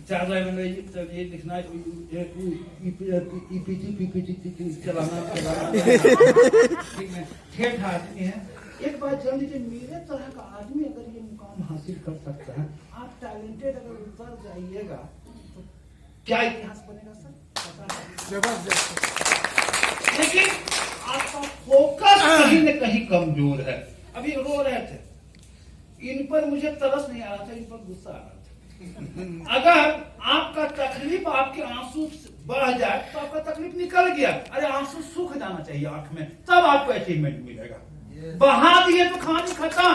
चार लाइन में ये लिखना पीपीटी चलाना ठीक है। ठेठ आदमी है। एक बात जान लीजिए, मेरे तरह का आदमी अगर ये मुकाम हासिल कर सकता है, आप टैलेंटेड अगर उतर जाइएगा तो क्या इतिहास बनेगा सर, जबरदस्त। लेकिन आपका फोकस कहीं न कहीं कमजोर है। अभी रो रहे थे, इन पर मुझे तरस नहीं आ रहा था, इन पर गुस्सा आ रहा था। अगर आपका तकलीफ आपके आंसू बढ़ जाए तो आपका तकलीफ निकल गया। अरे आंसू सूख जाना चाहिए आंख में, तब आपको अचीवमेंट मिलेगा। बहा दिए तो कहानी खत्म,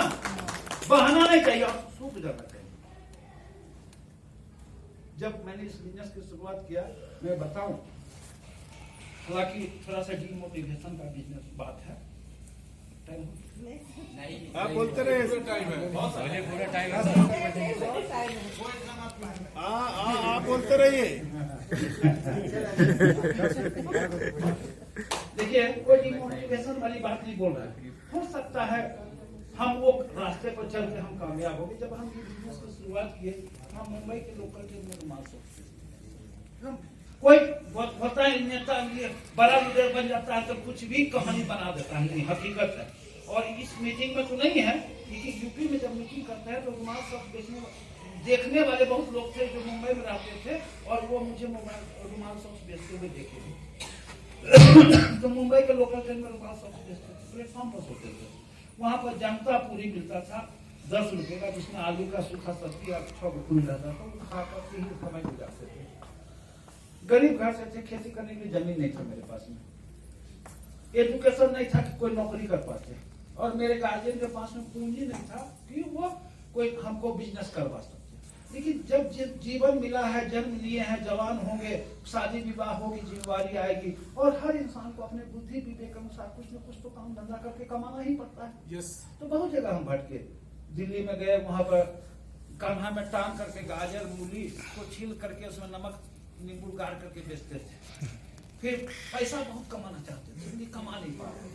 बहाना नहीं चाहिए, आंसू सूख जाना चाहिए। जब मैंने इस बिजनेस की शुरुआत किया, मैं बताऊं, हालांकि थोड़ा सा डीमोटिवेशन का बिजनेस बात है। नहीं आप बोलते रहे, टाइम है, पूरा टाइम है, आप बोलते रहिए। देखिए, कोई डिमोटिवेशन वाली बात नहीं बोल रहा है। हो सकता है हम वो रास्ते पर चल के हम कामयाब हो गए। जब हम ये बिजनेस की शुरुआत किए, हम मुंबई के लोकल ट्रेन में रुमाल सोचते, कोई होता है नेता बड़ा लीडर बन जाता है तो कुछ भी कहानी बना देता है, नहीं हकीकत है। और इस मीटिंग में तो नहीं है, लेकिन यूपी में जब मीटिंग करता है तो रुमाल सब देखने वाले बहुत लोग थे जो मुंबई में रहते थे, और वो मुझे रुमाल सॉक्स बेचते हुए देखे थे। तो मुंबई के लोकल ट्रेन में रुमाल सॉक्स बेचते थे, प्लेटफॉर्म पर सोते थे। वहां पर जनता पूरी मिलता था 10 रुपए का, जिसमें आलू का सूखा सब्जी 6 फूल रहता था, वो खा करके ही समय गुजारते थे। गरीब घर से थे, खेती करने की जमीन नहीं था मेरे पास में, एजुकेशन नहीं था कि कोई नौकरी कर पाते, और मेरे गार्जियन के पास में पूंजी नहीं था कि वो कोई हमको बिजनेस करवा सकते। लेकिन जब जीवन मिला है, जन्म लिए हैं, जवान होंगे, शादी विवाह होगी, जिम्मेवारी आएगी, और हर इंसान को अपने बुद्धि विवेक अनुसार कुछ न कुछ तो काम धंधा करके कमाना ही पड़ता है। तो बहुत जगह हम भटके, दिल्ली में गए, वहां पर कान्हा में टांग करके गाजर मूली को छील करके उसमें नमक नींबू गाड़ करके बेचते थे। फिर पैसा बहुत कमाना चाहते थे, लेकिन कमा नहीं पा रहे,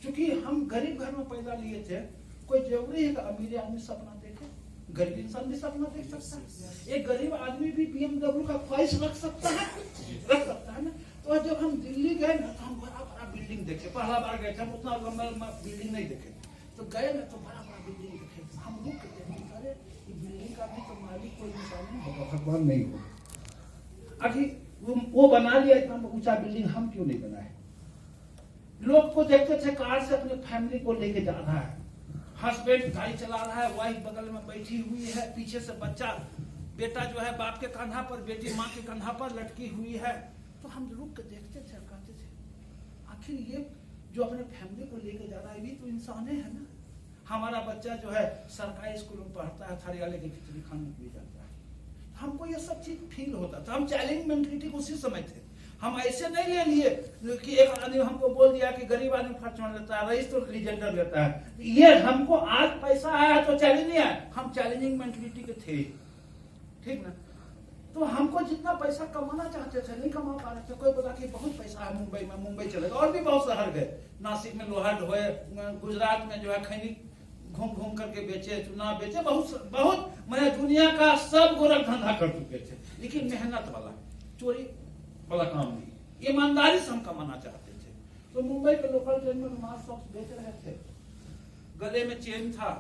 क्योंकि हम गरीब घर में पैदा लिए थे। कोई जरूरी है कि अमीर आदमी सपना देखे, गरीब इंसान भी सपना देख सकता है। एक गरीब आदमी भी BMW का ख्वाहिश रख सकता है ना। तो जब हम दिल्ली गए ना, तो हम बड़ा बड़ा बिल्डिंग देखे। पहला बार गए थे, हम उतना लंबा बिल्डिंग नहीं देखे, तो गए ना तो बड़ा बड़ा बिल्डिंग देखे। हम रुक गए, अरे ये बिल्डिंग का भी तो मालिक कोई इंसान नहीं होगा, भगवान नहीं होगा। अभी वो बना लिया इतना ऊंचा बिल्डिंग, हम क्यों नहीं बनाए? लोग को देखते थे कार से अपने फैमिली को लेके जा रहा है, हस्बैंड गाड़ी चला रहा है, वाइफ बगल में बैठी हुई है, पीछे से बच्चा, बेटा जो है बाप के कंधा पर, बेटी माँ के कंधा पर लटकी हुई है। तो हम रुक के देखते थे, कहते थे आखिर ये जो अपने फैमिली को लेके जा रहा है, ये तो इंसान है ना। हमारा बच्चा जो है सरकारी स्कूल में पढ़ता है, थालिया लेके खिचड़ी खाने भी जाता है। हमको ये सब चीज फील होता था। हम चैलेंज मेंटलिटी को उसी समय थे। हम ऐसे नहीं ले लिए कि एक आदमी हमको बोल दिया कि गरीब आदमी फॉर्च्यूनर लेता है, रईस तो लीजेंडर लेता है। ये हमको आज पैसा आया तो चैलेंज नहीं आया, हम चैलेंजिंग मेंटलिटी के थे, ठीक ना। तो हमको जितना पैसा कमाना चाहते थे नहीं कमा पा रहे थे। कोई बोला कि बहुत पैसा है मुंबई में, मुंबई चलेगा, और भी बहुत शहर गए, नासिक में लोहा ढोए, गुजरात में जो है खैनी घूम घूम करके बेचे, चुनाव बेचे, बहुत मैं दुनिया का सब गोरख धंधा कर चुके थे। लेकिन मेहनत वाला, चोरी वाला काम नहीं, ईमानदारी से हम कमाना चाहते थे। तो मुंबई के लोकल ट्रेन में रुमाल सॉक्स बेच रहे थे, गले में चेन था,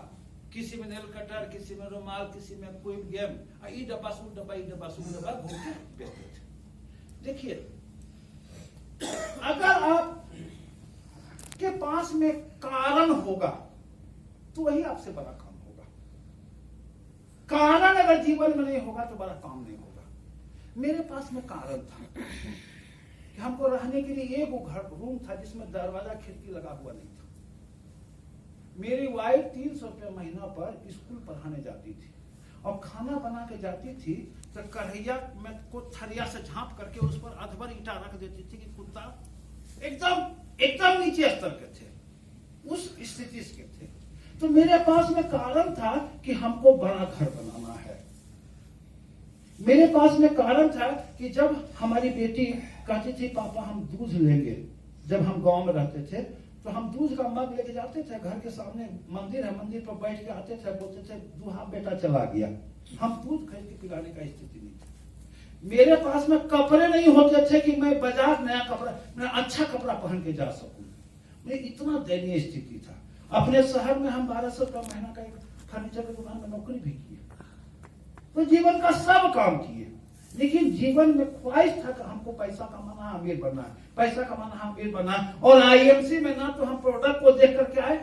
किसी में नेल कटर, किसी में रुमाल, किसी में कोई गेम, ई डब्बा सू डब्बा, ई डब्बा सू डब्बा घूम के बेचते थे। देखिए, अगर आप के पास में कारण होगा तो वही आपसे बड़ा काम होगा। कारण अगर जीवन में नहीं होगा तो बड़ा काम नहीं होगा। मेरे पास में कारण था कि हमको रहने के लिए एक घर रूम था जिसमें दरवाजा खिड़की लगा हुआ नहीं था। मेरी वाइफ 300 रुपये महीना पर स्कूल पढ़ाने जाती थी, और खाना बना के जाती थी तो कढ़ैया में को थरिया से झांप करके उस पर अधबर ईटा रख देती थी कि कुत्ता एकदम नीचे स्तर के थे, उस स्थिति के थे। तो मेरे पास में कारण था कि हमको बड़ा घर बनाना है। मेरे पास में कारण था कि जब हमारी बेटी कहती थी पापा हम दूध लेंगे, जब हम गांव में रहते थे तो हम दूध का मग लेके जाते थे, घर के सामने मंदिर है, मंदिर पर बैठ के आते थे, बोलते थे दूल्हा बेटा चला गया। हम दूध खरीद के पिलाने का स्थिति नहीं थी। मेरे पास में कपड़े नहीं होते थे कि मैं बाजार नया कपड़ा, मैं अच्छा कपड़ा पहन के जा सकूं। मैं इतना दयनीय स्थिति था। अपने शहर में हम 1200 रुपया महीना का एक फर्नीचर की दुकान में नौकरी भी की, तो जीवन का सब काम किए, लेकिन जीवन में ख्वाहिश था कि हमको पैसा कमाना, अमीर बनना है, पैसा कमाना, अमीर बनना। और आईएमसी में ना तो हम प्रोडक्ट को देख करके आए,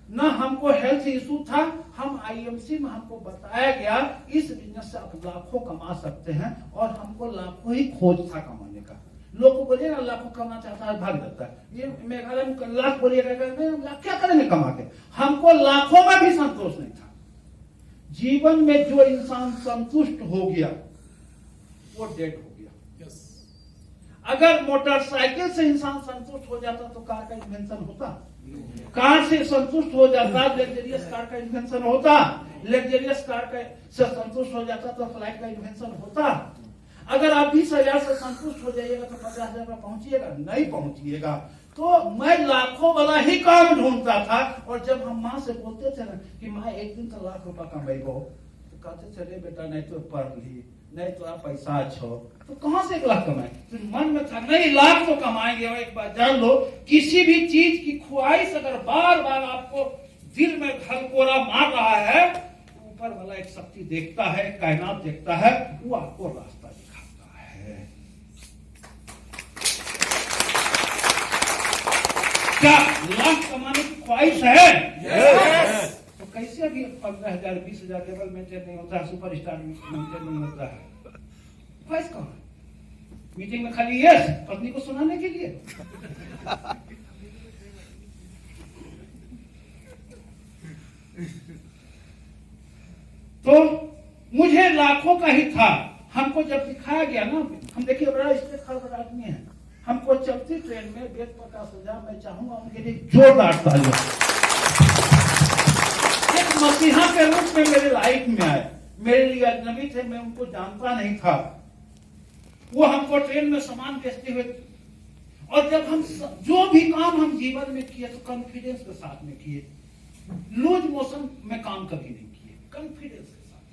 ना हमको हेल्थ इशू था। हम आईएमसी में हमको बताया गया इस बिजनेस से आप लाखों कमा सकते हैं, और हमको लाखों ही खोज था कमाने का। लोग को बोलिएगा लाखों कमाना चाहता है, भाग जाता है। ये मेघालय में लाख बोलिएगा, लाख क्या करेंगे कमा के? हमको लाखों में भी संतोष नहीं था। जीवन में जो इंसान संतुष्ट हो गया वो डेड हो गया। अगर मोटरसाइकिल से इंसान संतुष्ट हो जाता तो कार का इन्वेंशन होता, कार से संतुष्ट हो जाता लग्जरियस कार का इन्वेंशन होता, लग्जरियस कार का से संतुष्ट हो जाता तो फ्लाइट का इन्वेंशन होता। अगर आप 20,000 से संतुष्ट हो जाइएगा तो 50,000 पर पहुंचिएगा नहीं पहुंचिएगा। तो मैं लाखों वाला ही काम ढूंढता था। और जब हम माँ से बोलते थे ना कि माँ एक दिन तो लाख रुपया कमाएगो, तो कहते थे रे बेटा नहीं तो पढ़ ली, नहीं तो आप पैसा अच्छो, तो कहां से 1 लाख कमाए? तो मन में था नहीं लाख तो कमाएंगे। और एक बात जान लो, किसी भी चीज की ख्वाहिश अगर बार बार आपको दिल में घलकोरा मार रहा है, तो ऊपर वाला एक शक्ति देखता है, कायनात देखता है, वो आपको रास्ता दिखाता है। क्या लाख कमाने की ख्वाहिश है? yes! तो कैसे अभी 15,000 20,000 लेवल मेंटेन नहीं होता है, सुपरस्टार मेंटेन नहीं होता है? ख्वाहिश कौन है? मीटिंग में खाली यस पत्नी को सुनाने के लिए। तो मुझे लाखों का ही था। हमको जब दिखाया गया ना, हम देखिए बड़ा स्टेट खबर आदमी है, हमको चलती ट्रेन में वेद प्रकाश ओझा, मैं चाहूंगा उनके लिए जोरदार तालियां। एक मसीहा के रूप में मेरे लाइफ में आए, मेरे लिए अजनबी थे, मैं उनको जानता नहीं था। वो हमको ट्रेन में सामान बेचते हुए, और जब हम जो भी काम हम जीवन में किए तो कॉन्फिडेंस के साथ में किए, लूज मोशन में काम कभी नहीं किए, कॉन्फिडेंस के साथ।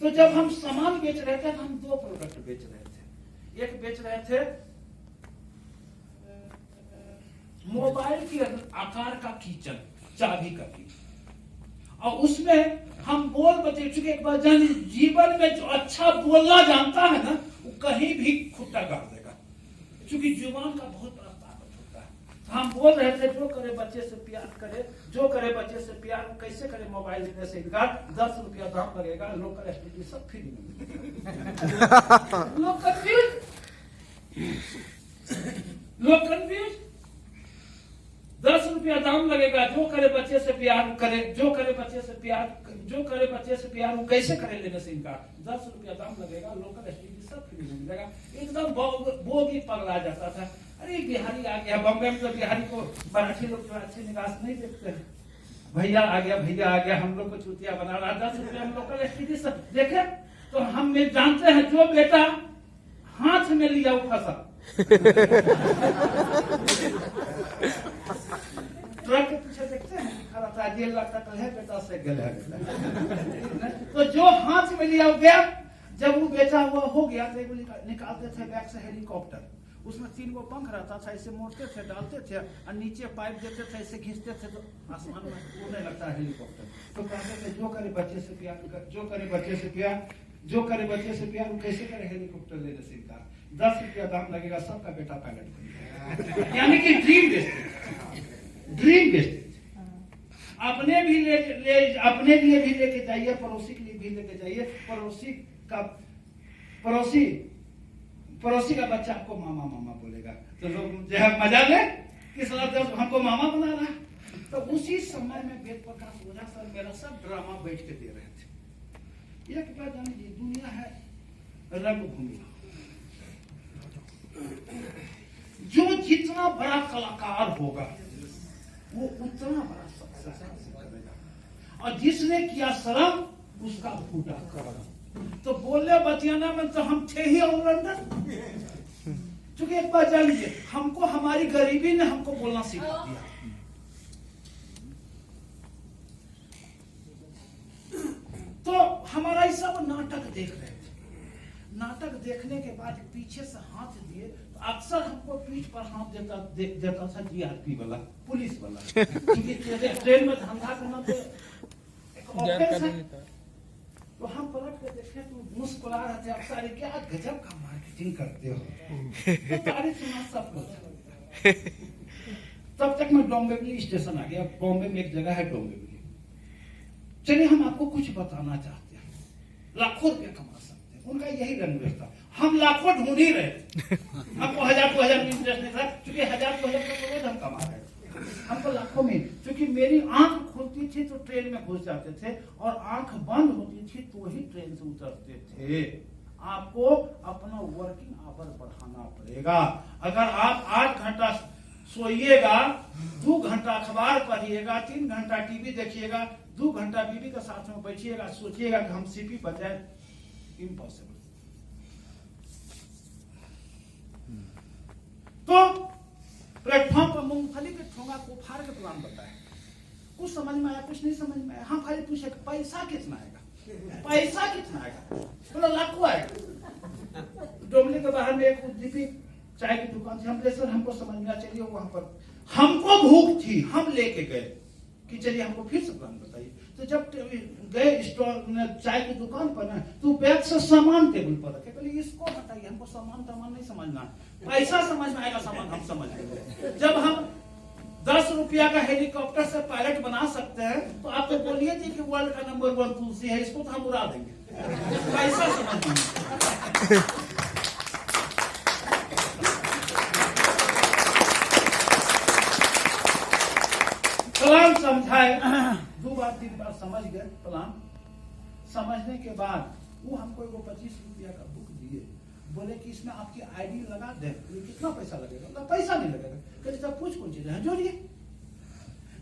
तो जब हम सामान बेच रहे थे, हम 2 प्रोडक्ट बेच रहे थे। एक बेच रहे थे मोबाइल के आकार का कीचन, चाबी का कीचन, और उसमें हम बोल बचे चुके। एक बार जान, जीवन में जो अच्छा बोलना जानता है ना, वो कहीं भी खुट्टा गाड़ देगा, क्योंकि जुबान का बहुत बड़ा ताकत होता है। तो हम बोल रहे थे जो करे बच्चे से प्यार करे, जो करे बच्चे से प्यार, कैसे करे मोबाइल लेने से इनकार, 10 रुपया दाम लगेगा, लोकल एसटीडी सब फ्री में। लोग कंफ्यूज 10 रुपया दाम लगेगा, जो करे बच्चे से प्यार करे, जो करे बच्चे से प्यार, जो करे बच्चे से प्यार, वो कैसे करे लेने से इनकार, 10 रुपया दाम लगेगा, लोकल एसटीडी सब फ्री में मिलेगा। एकदम बोगी पगला जाता था। अरे बिहारी आ गया, बॉम्बे में तो बिहारी को मराठी लोग जो अच्छी निगाह से नहीं देखते हैं। भैया आ गया, हम लोग को चूतिया बना रहा, 10 रुपया में लोकल एसटीडी सब देखे। तो हम जानते हैं जो बेटा हाथ में लिया वो फंसा। ट्रक के पीछे देखते हैं खड़ा था, 1.5 लाख का है बेटा से गले। तो जो हाथ में लिया हो गया, जब वो बेचा हुआ हो गया तो निकालते थे बैग से हेलीकॉप्टर, उसमें 3 गो पंख रहता था, ऐसे मोड़ते थे, डालते थे, और नीचे पाइप देते थे, ऐसे खींचते थे तो आसमान में उड़ने लगता है हेलीकॉप्टर। तो कहते थे जो करे बच्चे से प्यार, जो करे बच्चे से प्यार, जो करे बच्चे से प्यार, वो कैसे करे हेलीकॉप्टर लेने से इनकार, 10 रुपया दाम लगेगा, सबका बेटा पायलट बनेगा। यानी कि ड्रीम बेस्टेज। अपने भी अपने लिए भी लेके जाइए, पड़ोसी के लिए भी लेके जाइए। पड़ोसी का बच्चा आपको मामा मामा बोलेगा, तो लोग जो है मजा ले, किस जब हमको मामा बना रहा है। तो उसी समय में वेद प्रकाश ओझा सर मेरा सब ड्रामा बैठ के दे रहे थे। एक बात जानिए, दुनिया है रंगभूमि, जो जितना बड़ा कलाकार होगा वो उतना बड़ा सक्सेस करेगा, और जिसने किया शर्म उसका फूटा करम। तो बोले बतियाना में तो हम थे ही ऑलराउंडर। क्योंकि एक बात जानिए, हमको हमारी गरीबी ने हमको बोलना सिखा दिया। तो हमारा ये सब नाटक देख रहे थे। नाटक देखने के बाद पीछे से हाथ दिए तो अक्सर हमको पीठ पर हाथ देता था जीआरपी वाला, पुलिस वाला, क्योंकि ट्रेन में धंधा करना तो एक ऑफेंस है। तो हम पलट के देखे तो मुस्कुरा रहे थे, अक्सर क्या गजब का मार्केटिंग करते हो, तो तारीफ सुना सब कुछ। तब तक मैं डोंबिवली स्टेशन आ गया। बॉम्बे में एक जगह है डोंबिवली। चलिए हम आपको कुछ बताना चाहते हैं, लाखों रुपया कमा सकते हैं। उनका यही रंग था, हम लाखों ढूंढ ही रहे थे। हमको 1000-2000 में इंटरेस्ट नहीं था, क्योंकि 1000-2000 का रोज हम कमा रहे थे। हमको लाखों में, क्योंकि मेरी आंख खुलती थी तो ट्रेन में घुस जाते थे, और आंख बंद होती थी तो ही ट्रेन से उतरते थे। आपको अपना वर्किंग आवर बढ़ाना पड़ेगा। अगर आप 8 घंटा सोइएगा, 2 घंटा अखबार पढ़िएगा, 3 घंटा टीवी देखिएगा, 2 घंटा बीवी के साथ में बैठिएगा, सोचिएगा कि हम सीपी बन जाए, इम्पॉसिबल। तो प्लेटफॉर्म पर मूंगफली के ठोंगा को फाड़ के प्लान बताया। कुछ समझ में आया, कुछ नहीं समझ में आया। हम खाली पूछे पैसा कितना आएगा, पैसा कितना आएगा, बोला लाखों आएगा। डोमली के बाहर में एक उद्दीपी चाय की दुकान थी। हम सर हमको समझ में चलिए वहां पर, हमको भूख थी, हम लेके गए कि चलिए हमको फिर से प्लान बताइए। तो जब गए स्टोर चाय की दुकान पर ना, तो बैग से सामान टेबल पर रखे, बोले इसको हटाइए, हमको सामान नहीं समझना, पैसा समझ में आएगा, सामान हम समझ लेंगे। जब हम 10 रुपया का हेलीकॉप्टर से पायलट बना सकते हैं, तो आप तो बोलिए थी कि वर्ल्ड का नंबर 1 तुलसी है, इसको तो हम उड़ा देंगे, पैसा समझ में। प्लान समझाए, 2 बार 3 बार समझ गए प्लान। समझने के बाद वो हमको 25 रुपया का बुक दिए, बोले कि इसमें आपकी आईडी लगा दे, कितना पैसा लगेगा? पैसा नहीं लगेगा। कहते जब पूछ कौन चीज है, जोड़िए।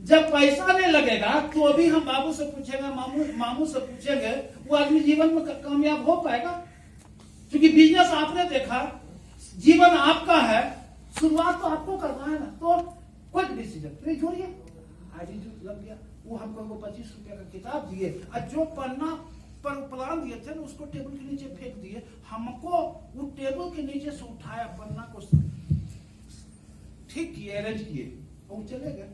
जब पैसा नहीं लगेगा तो अभी हम बाबू से पूछेंगे, मामू से पूछेंगे, वो आदमी जीवन में कामयाब हो पाएगा? क्योंकि बिजनेस आपने देखा, जीवन आपका है, शुरुआत तो आपको करना है ना। तो कोई डिसीजन नहीं, जोड़िए। आईडी जो लग गया, वो हमको 25 रुपया का किताब दिए, और जो पन्ना पर प्लान दिए थे ना, उसको टेबल के नीचे फेंक दिए। हमको वो टेबल के नीचे से उठाया, पन्ना को ठीक किए, अरेंज किए, और चले गए।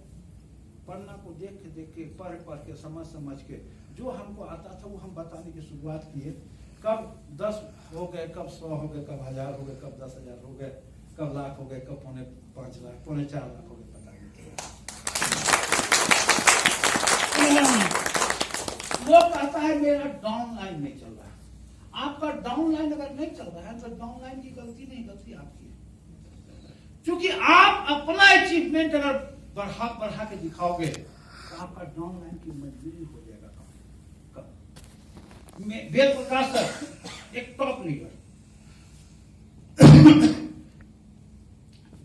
पन्ना को देख के पढ़ के समझ के जो हमको आता था वो हम बताने की शुरुआत किए। कब 10 हो गए, कब 100 हो गए, कब 1000 हो गए, कब 10,000 हो गए, कब लाख हो गए, कब 5.5 लाख, 4.5 लाख हो गए, पता नहीं। वो कहता है मेरा डाउन लाइन नहीं चल रहा है। आपका डाउन लाइन अगर नहीं चल रहा है तो डाउन लाइन की गलती नहीं, गलती आपकी है। क्योंकि आप अपना अचीवमेंट अगर बढ़ा के दिखाओगे तो आपका डाउन लाइन की मजबूरी हो जाएगा। वेद प्रकाश सर एक टॉप लीडर,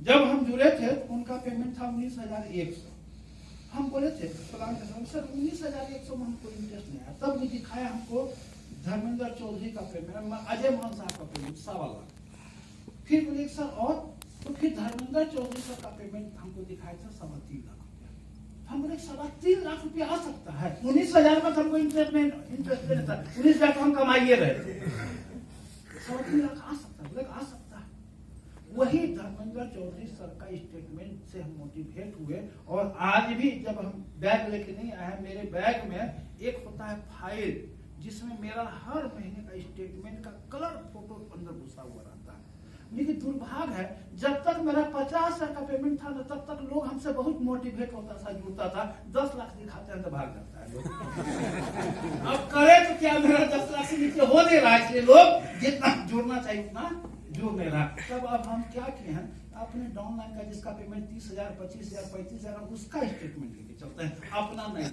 जब हम जुड़े थे तो उनका पेमेंट था 19,100। हम बोले थे प्लान के समय, सर 19,100 में हमको इंटरेस्ट नहीं आया। तब भी दिखाया हमको धर्मेंद्र चौधरी का पेमेंट, अजय मान साहब का पेमेंट 1.25 लाख। फिर बोले सर और, तो फिर धर्मेंद्र चौधरी सर का पेमेंट हमको दिखाया था 3.25 लाख रुपया। हम बोले 3.25 लाख रुपया आ सकता है? 19,000 का हमको इंटरेस्ट नहीं था, 19,000 हम कमाइए रहे थे, 3.25 लाख आ सकता है? बोले आ सकता है। वही धर्मेंद्र चौधरी सर का स्टेटमेंट से हम मोटिवेट हुए, और आज भी जब हम बैग लेके नहीं आए, मेरे बैग में एक होता है फाइल, जिसमें मेरा हर महीने का स्टेटमेंट का कलर फोटो अंदर घुसा हुआ रहता है। लेकिन दुर्भाग्य है, जब तक मेरा 50,000 का पेमेंट था ना, तब तक लोग हमसे बहुत मोटिवेट होता था, जुड़ता था। 10 लाख दिखाते हैं तो भाग जाता है लोग। अब करे तो क्या, मेरा 10 लाख से नीचे हो नहीं रहा, इसलिए लोग जितना जुड़ना चाहिए उतना जुड़ नहीं रहा। तब अब हम क्या किए हैं, अपने डाउनलाइन का जिसका पेमेंट 30,000, 25,000, 35,000, उसका स्टेटमेंट लेके चलते हैं, अपना नहीं।